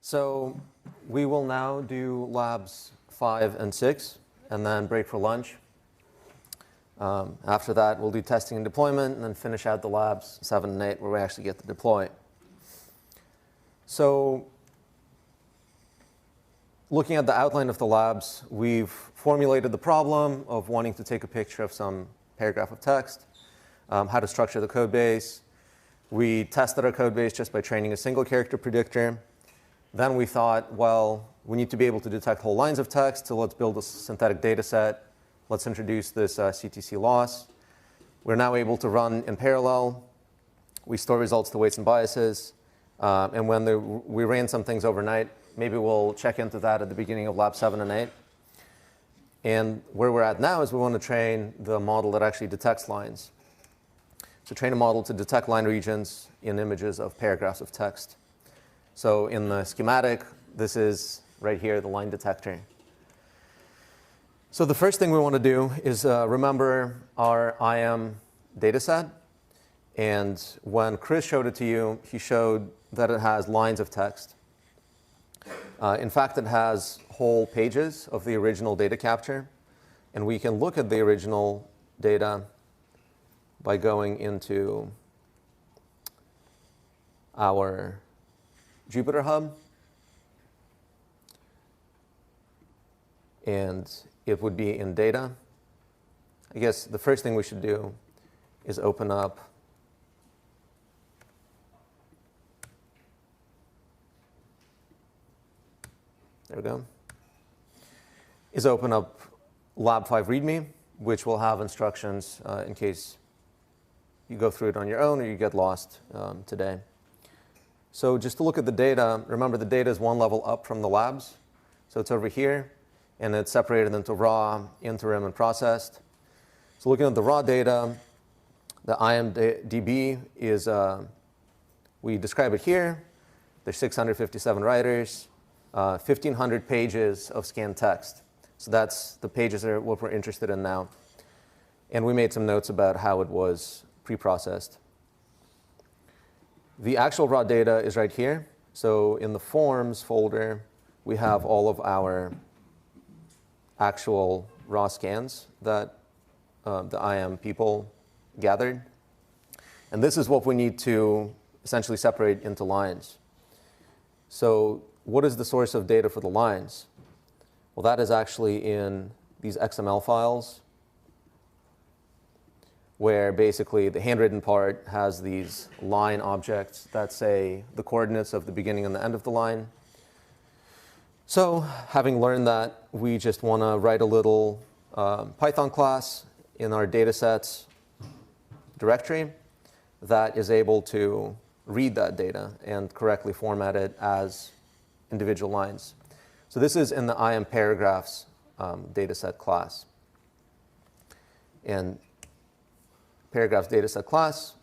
So we will now do labs 5 and 6, and then break for lunch. After that, we'll do testing and deployment, and then finish out the labs 7 and 8, where we actually get to deploy. So looking at the outline of the labs, we've formulated the problem of wanting to take a picture of some paragraph of text, how to structure the code base. We tested our code base just by training a single character predictor. Then we thought, well, we need to be able to detect whole lines of text, so let's build a synthetic data set. Let's introduce this CTC loss. We're now able to run in parallel. We store results to weights and biases. And when we ran some things overnight, maybe we'll check into that at the beginning of lab 7 and 8. And where we're at now is we want to train the model that actually detects lines. So train a model to detect line regions in images of paragraphs of text. So in the schematic, this is right here, the line detector. So the first thing we want to do is remember our IM dataset. And when Chris showed it to you, he showed that it has lines of text. In fact, it has whole pages of the original data capture. And we can look at the original data by going into our Jupyter Hub. And it would be in data. I guess the first thing we should do is open up there we go, is open up Lab 5 README, which will have instructions in case you go through it on your own or you get lost today. So just to look at the data, remember the data is one level up from the labs. So it's over here, and it's separated into raw, interim, and processed. So looking at the raw data, the IMDb is, we describe it here. There's 657 writers, 1,500 pages of scanned text. So that's the pages are what we're interested in now. And we made some notes about how it was pre-processed. The actual raw data is right here. So in the forms folder, we have all of our actual raw scans that the IM people gathered. And this is what we need to essentially separate into lines. So what is the source of data for the lines? Well, that is actually in these XML files, where basically the handwritten part has these line objects that say the coordinates of the beginning and the end of the line. So having learned that, we just want to write a little Python class in our datasets directory that is able to read that data and correctly format it as individual lines. So this is in the IM paragraphs dataset class. And paragraphs dataset class,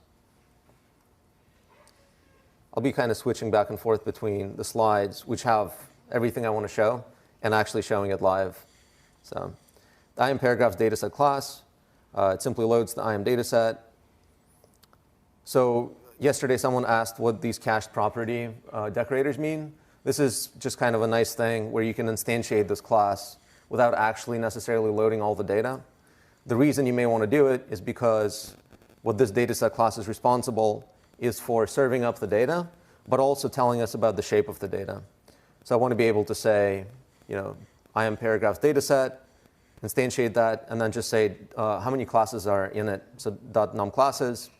I'll be kind of switching back and forth between the slides, which have everything I want to show, and actually showing it live. So the IM paragraphs dataset class, it simply loads the IM dataset. So yesterday someone asked what these cached property decorators mean. This is just kind of a nice thing where you can instantiate this class without actually necessarily loading all the data. The reason you may want to do it is because what this dataset class is responsible is for serving up the data, but also telling us about the shape of the data. So I want to be able to say, IM paragraphs dataset, instantiate that, and then just say how many classes are in it. So .num classes,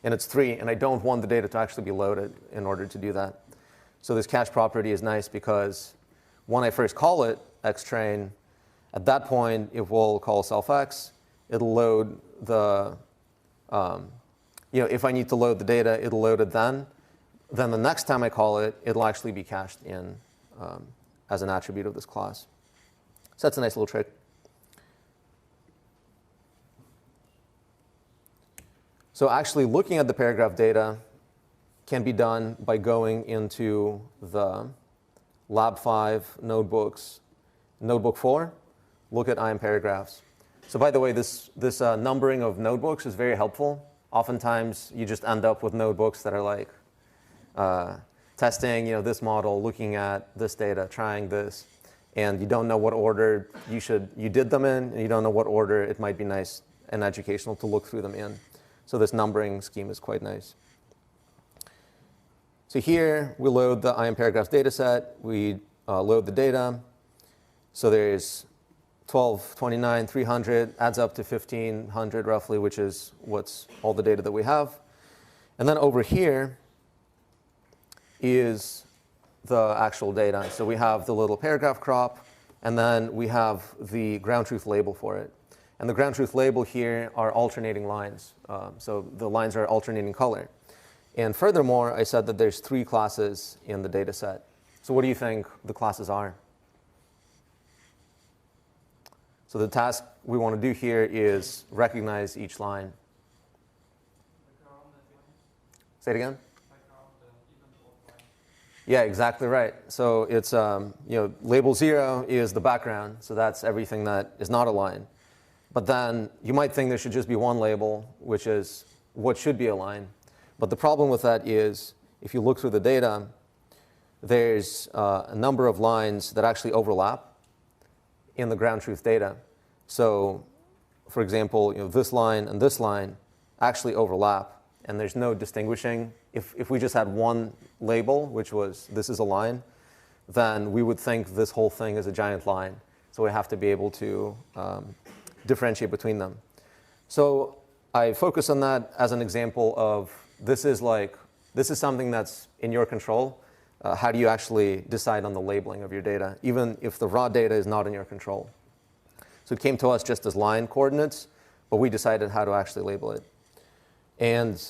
and it's 3, and I don't want the data to actually be loaded in order to do that. So this cache property is nice because when I first call it, xtrain, at that point, it will call self-x. It'll load the, if I need to load the data, it'll load it then. Then the next time I call it, it'll actually be cached in as an attribute of this class. So that's a nice little trick. So actually looking at the paragraph data can be done by going into the Lab 5 notebooks, Notebook 4, look at IM paragraphs. So by the way, this numbering of notebooks is very helpful. Oftentimes, you just end up with notebooks that are like testing this model, looking at this data, trying this, and you don't know what order you did them in, and you don't know what order it might be nice and educational to look through them in. So this numbering scheme is quite nice. So here we load the IM paragraphs data set. We load the data. So there's 12, 29, 300, adds up to 1,500 roughly, which is what's all the data that we have. And then over here is the actual data. So we have the little paragraph crop, and then we have the ground truth label for it. And the ground truth label here are alternating lines. So the lines are alternating color. And furthermore, I said that there's 3 classes in the data set. So what do you think the classes are? So the task we want to do here is recognize each line. Say it again? Yeah, exactly right. So it's, label 0 is the background. So that's everything that is not a line. But then you might think there should just be one label, which is what should be a line. But the problem with that is, if you look through the data, there's a number of lines that actually overlap in the ground truth data. So, for example, this line and this line actually overlap, and there's no distinguishing. If we just had one label, which was this is a line, then we would think this whole thing is a giant line. So we have to be able to differentiate between them. So I focus on that as an example of this is something that's in your control. How do you actually decide on the labeling of your data, even if the raw data is not in your control? So it came to us just as line coordinates, but we decided how to actually label it. And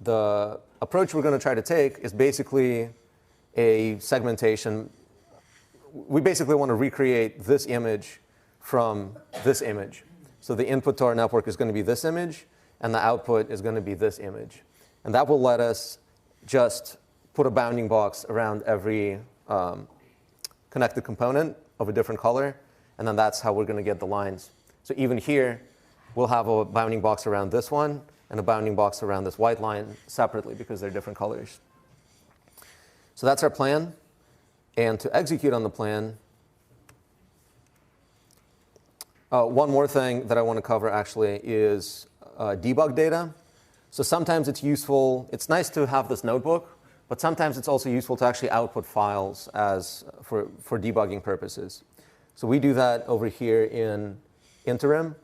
the approach we're going to try to take is basically a segmentation. We basically want to recreate this image from this image. So the input to our network is going to be this image, and the output is going to be this image. And that will let us just put a bounding box around every connected component of a different color, and then that's how we're going to get the lines. So even here, we'll have a bounding box around this one, and a bounding box around this white line separately because they're different colors. So that's our plan. And to execute on the plan, one more thing that I want to cover actually is debug data. So sometimes it's useful, it's nice to have this notebook, but sometimes it's also useful to actually output files for debugging purposes. So we do that over here in interim.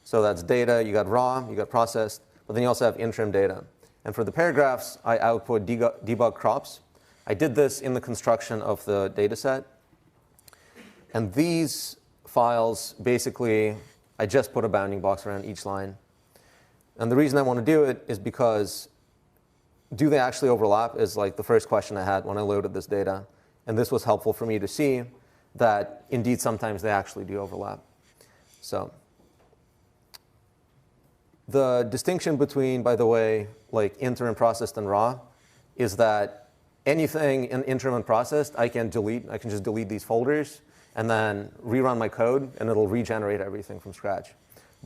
So that's data, you got raw, you got processed, but then you also have interim data. And for the paragraphs, I output debug crops. I did this in the construction of the data set. And these files, basically, I just put a bounding box around each line. And the reason I want to do it is because do they actually overlap is like the first question I had when I loaded this data. And this was helpful for me to see that indeed sometimes they actually do overlap. So the distinction between, by the way, like interim, processed, and raw is that anything in interim and processed I can delete. I can just delete these folders and then rerun my code, and it'll regenerate everything from scratch.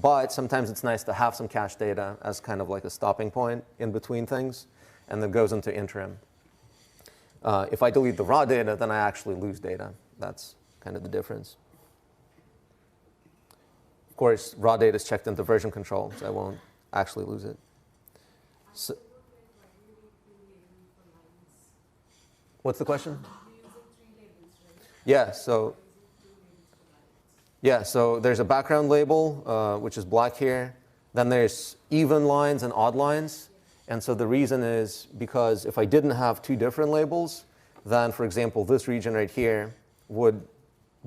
But sometimes it's nice to have some cache data as kind of like a stopping point in between things, and then goes into interim. If I delete the raw data, then I actually lose data. That's kind of the difference. Of course, raw data is checked into version control, so I won't actually lose it. So, what's the question? Yeah, so there's a background label, which is black here. Then there's even lines and odd lines. And so the reason is because if I didn't have 2 different labels, then, for example, this region right here would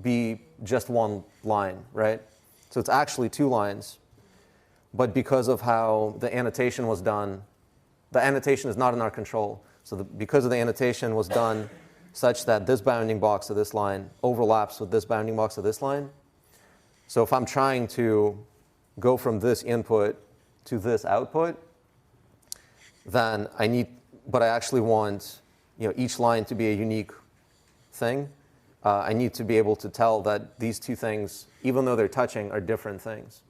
be just one line, right? So it's actually 2 lines. But because of how the annotation was done, the annotation is not in our control. So because of the annotation was done such that this bounding box of this line overlaps with this bounding box of this line. So if I'm trying to go from this input to this output, then but I actually want each line to be a unique thing. I need to be able to tell that these 2 things, even though they're touching, are different things.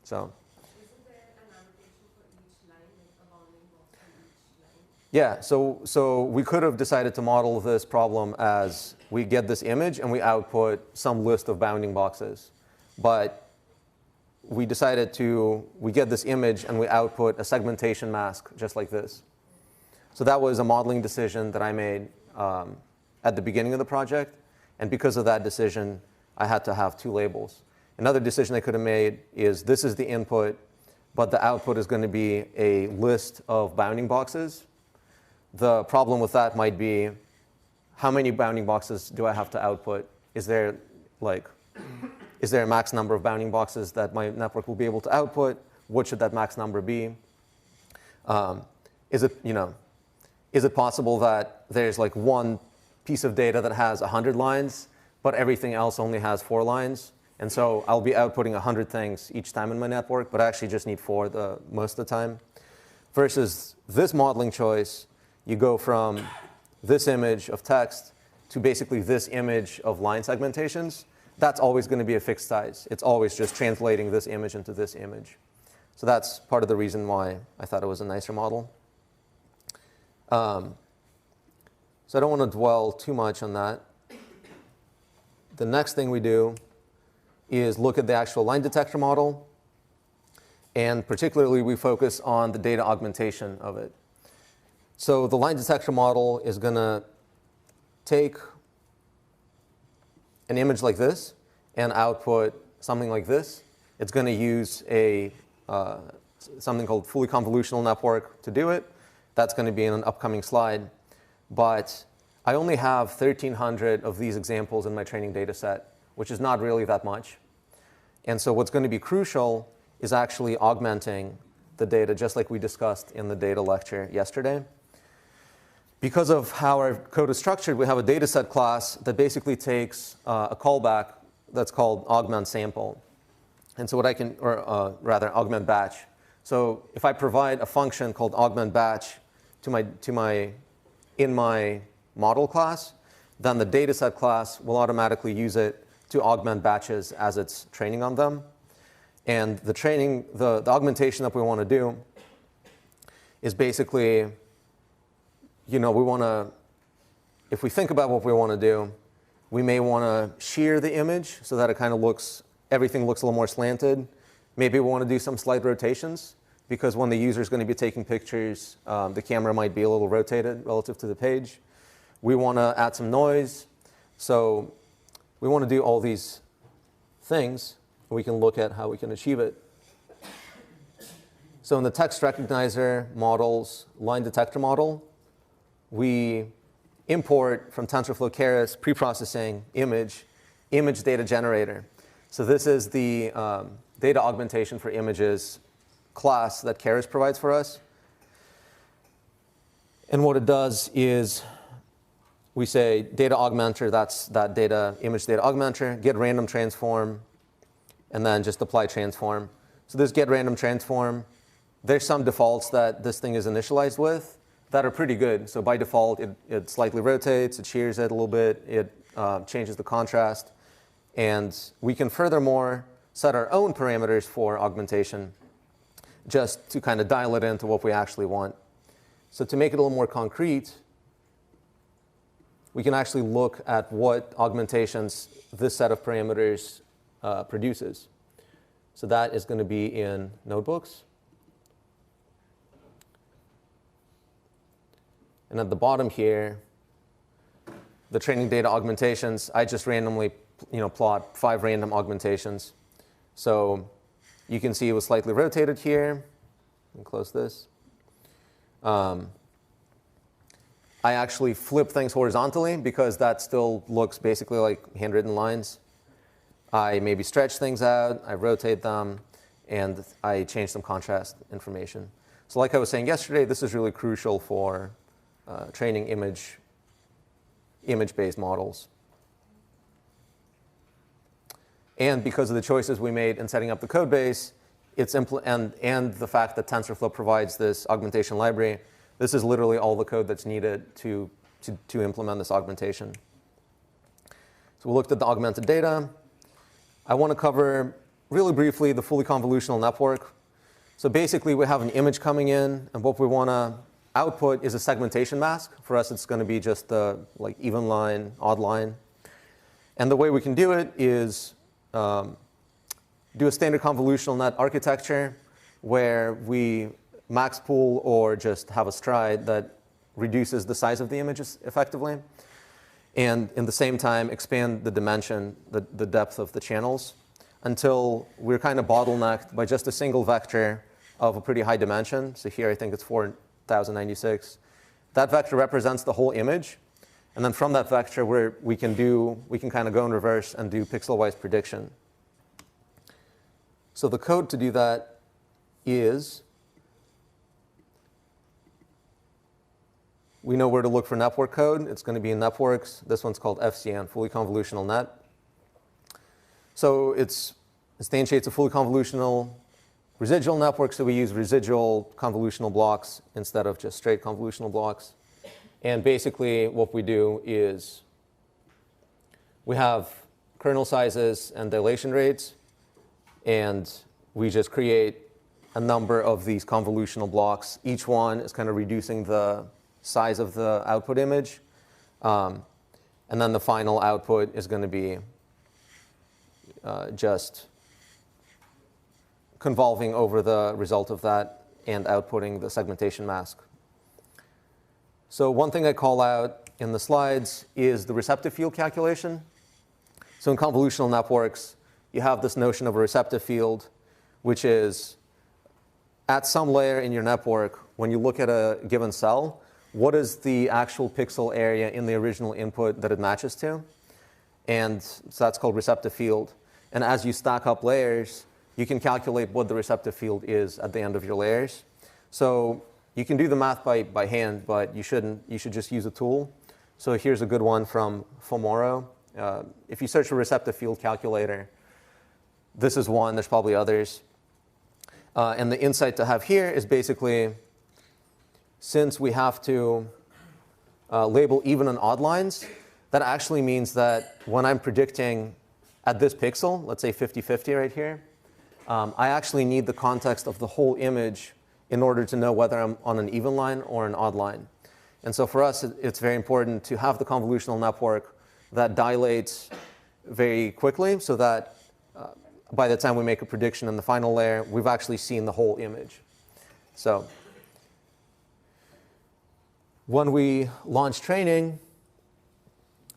So. Isn't there an annotation for each line, like a bounding box for each line? Yeah, so we could have decided to model this problem as we get this image and we output some list of bounding boxes. But we decided we get this image and we output a segmentation mask just like this. So that was a modeling decision that I made at the beginning of the project. And because of that decision, I had to have two labels. Another decision I could have made is this is the input, but the output is going to be a list of bounding boxes. The problem with that might be, how many bounding boxes do I have to output? Is there a max number of bounding boxes that my network will be able to output? What should that max number be? Is it possible that there's like one piece of data that has 100 lines, but everything else only has 4 lines? And so I'll be outputting 100 things each time in my network, but I actually just need 4 most of the time. Versus this modeling choice, you go from this image of text to basically this image of line segmentations. That's always going to be a fixed size. It's always just translating this image into this image. So that's part of the reason why I thought it was a nicer model. So I don't want to dwell too much on that. The next thing we do is look at the actual LineDetector model. And particularly, we focus on the data augmentation of it. So the LineDetector model is going to take an image like this and output something like this. It's going to use something called fully convolutional network to do it. That's going to be in an upcoming slide. But I only have 1,300 of these examples in my training data set, which is not really that much. And so what's going to be crucial is actually augmenting the data, just like we discussed in the data lecture yesterday. Because of how our code is structured, we have a dataset class that basically takes a callback that's called augment sample. And so what I can, or rather augment batch. So if I provide a function called augment batch in my model class, then the dataset class will automatically use it to augment batches as it's training on them. And the augmentation that we want to do is basically, if we think about what we want to do, we may want to shear the image so that it kind of everything looks a little more slanted. Maybe we want to do some slight rotations, because when the user is going to be taking pictures, the camera might be a little rotated relative to the page. We want to add some noise. So we want to do all these things. We can look at how we can achieve it. So in the text recognizer model's LineDetector model, we import from TensorFlow Keras preprocessing image data generator. So this is the data augmentation for images class that Keras provides for us. And what it does is we say data augmenter, that's that image data augmenter, get random transform, and then just apply transform. So this get random transform, there's some defaults that this thing is initialized with that are pretty good. So by default, it slightly rotates, it shears it a little bit, it changes the contrast. And we can furthermore set our own parameters for augmentation just to kind of dial it into what we actually want. So to make it a little more concrete, we can actually look at what augmentations this set of parameters produces. So that is going to be in notebooks. And at the bottom here, the training data augmentations, I just randomly plot 5 random augmentations. So you can see it was slightly rotated here. And close this. I actually flip things horizontally because that still looks basically like handwritten lines. I maybe stretch things out, I rotate them, and I change some contrast information. So like I was saying yesterday, this is really crucial for training image-based models. And because of the choices we made in setting up the code base, and the fact that TensorFlow provides this augmentation library, this is literally all the code that's needed to implement this augmentation. So we looked at the augmented data. I want to cover really briefly the fully convolutional network. So basically, we have an image coming in, and what we want to output is a segmentation mask. For us, it's going to be just the like even line, odd line. And the way we can do it is do a standard convolutional net architecture where we max pool or just have a stride that reduces the size of the images effectively, and in the same time expand the dimension, the depth of the channels, until we're kind of bottlenecked by just a single vector of a pretty high dimension. So here I think it's 4096. That vector represents the whole image. And then from that vector, we can kind of go in reverse and do pixel-wise prediction. So the code to do that is, we know where to look for network code. It's going to be in networks. This one's called FCN, fully convolutional net. So it's instantiates a fully convolutional residual network, so we use residual convolutional blocks instead of just straight convolutional blocks. And basically what we do is we have kernel sizes and dilation rates, and we just create a number of these convolutional blocks. Each one is kind of reducing the size of the output image. And then the final output is going to be just convolving over the result of that and outputting the segmentation mask. So one thing I call out in the slides is the receptive field calculation. So in convolutional networks, you have this notion of a receptive field, which is at some layer in your network, when you look at a given cell, what is the actual pixel area in the original input that it matches to? And so that's called receptive field. And as you stack up layers, you can calculate what the receptive field is at the end of your layers. So you can do the math by hand, but you shouldn't. You should just use a tool. So here's a good one from Fomoro. If you search for receptive field calculator, this is one. There's probably others. And the insight to have here is basically, since we have to label even and odd lines, that actually means that when I'm predicting at this pixel, let's say 50-50 right here, I actually need the context of the whole image in order to know whether I'm on an even line or an odd line. And so for us, it's very important to have the convolutional network that dilates very quickly so that by the time we make a prediction in the final layer, we've actually seen the whole image. So when we launched training,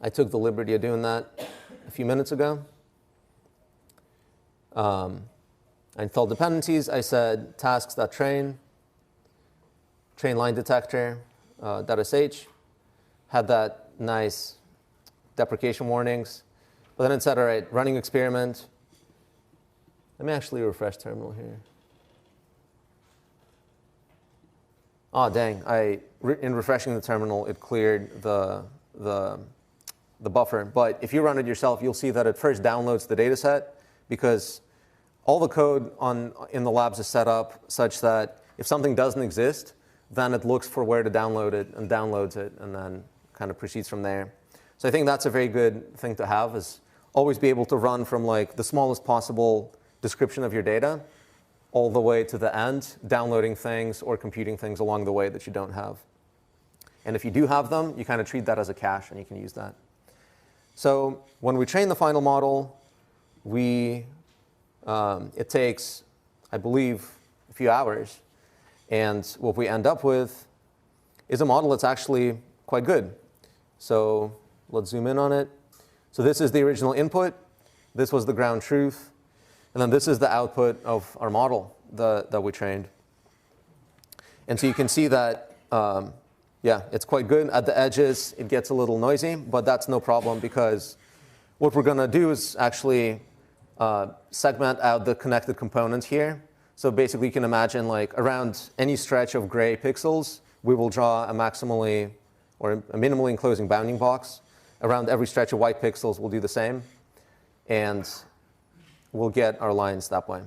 I took the liberty of doing that a few minutes ago. I installed dependencies. I said tasks.train, train LineDetector, .sh, had that nice deprecation warnings. But then it said, all right, running experiment. Let me actually refresh terminal here. Oh, dang. In refreshing the terminal, it cleared the buffer. But if you run it yourself, you'll see that it first downloads the dataset, because all the code in the labs is set up such that if something doesn't exist, then it looks for where to download it and downloads it and then kind of proceeds from there. So I think that's a very good thing to have, is always be able to run from like the smallest possible description of your data all the way to the end, downloading things or computing things along the way that you don't have. And if you do have them, you kind of treat that as a cache and you can use that. So when we train the final model, it takes, I believe, a few hours. And what we end up with is a model that's actually quite good. So let's zoom in on it. So this is the original input. This was the ground truth. And then this is the output of our model that we trained. And so you can see that, yeah, it's quite good. At the edges, it gets a little noisy, but that's no problem, because what we're going to do is actually segment out the connected components here. So basically, you can imagine like around any stretch of gray pixels, we will draw a maximally or a minimally enclosing bounding box. Around every stretch of white pixels, we'll do the same. And we'll get our lines that way.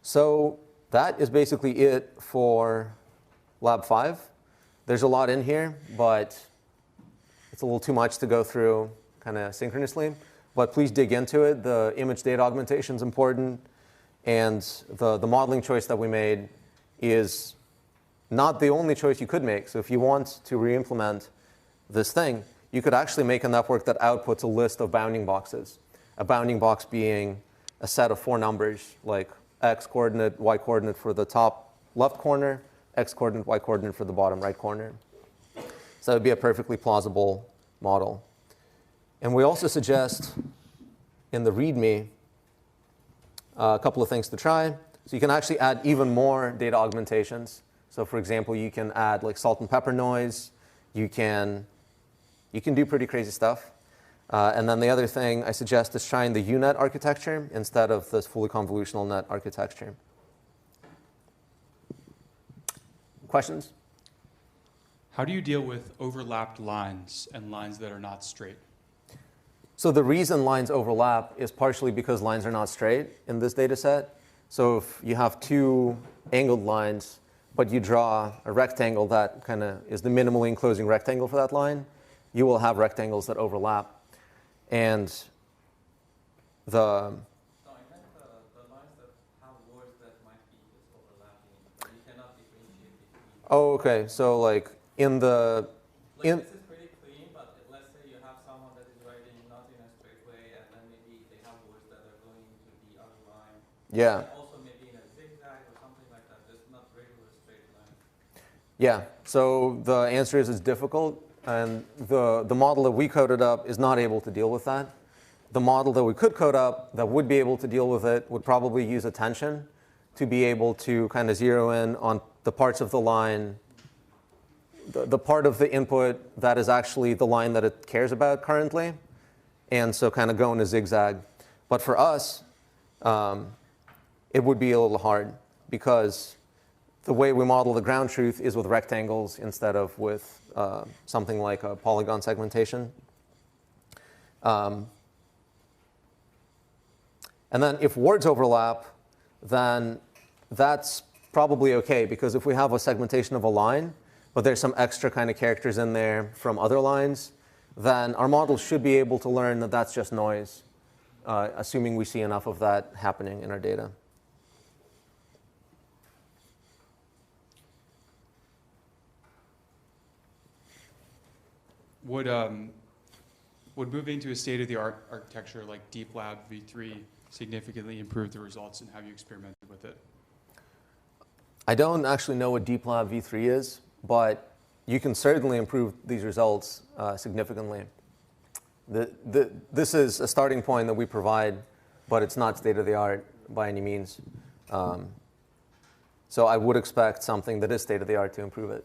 So that is basically it for Lab 5. There's a lot in here, but it's a little too much to go through kind of synchronously. But please dig into it. The image data augmentation is important. And the modeling choice that we made is not the only choice you could make. So if you want to re-implement this thing, you could actually make a network that outputs a list of bounding boxes. A bounding box being a set of 4 numbers, like x coordinate, y coordinate for the top left corner, x coordinate, y coordinate for the bottom right corner. So that would be a perfectly plausible model. And we also suggest in the README a couple of things to try. So you can actually add even more data augmentations. So for example, you can add like salt and pepper noise. You can do pretty crazy stuff. And then the other thing I suggest is trying the UNet architecture instead of this fully convolutional net architecture. Questions? How do you deal with overlapped lines and lines that are not straight? So the reason lines overlap is partially because lines are not straight in this data set. So if you have 2 angled lines, but you draw a rectangle that kind of is the minimally enclosing rectangle for that line, you will have rectangles that overlap. And the No, I meant the lines that have words that might be overlapping, but you cannot differentiate between. Oh, okay. So like in the This is pretty clean, but let's say you have someone that is writing not in a straight way, and then maybe they have words that are going into the other line. yeah. And also maybe in a zigzag or something like that, just not regular straight line. Yeah, so the answer is it's difficult, and the model that we coded up is not able to deal with that. The model that we could code up that would be able to deal with it would probably use attention to be able to kind of zero in on the parts of the line, the part of the input that is actually the line that it cares about currently, and so kind of go in a zigzag. But for us, it would be a little hard because the way we model the ground truth is with rectangles instead of with something like a polygon segmentation. And then if words overlap, then that's probably OK, because if we have a segmentation of a line, but there's some extra kind of characters in there from other lines, then our model should be able to learn that that's just noise, assuming we see enough of that happening in our data. Would moving to a state-of-the-art architecture like DeepLab v3 significantly improve the results, and have you experimented with it? I don't actually know what DeepLab v3 is, but you can certainly improve these results significantly. This is a starting point that we provide, but it's not state-of-the-art by any means. So I would expect something that is state-of-the-art to improve it.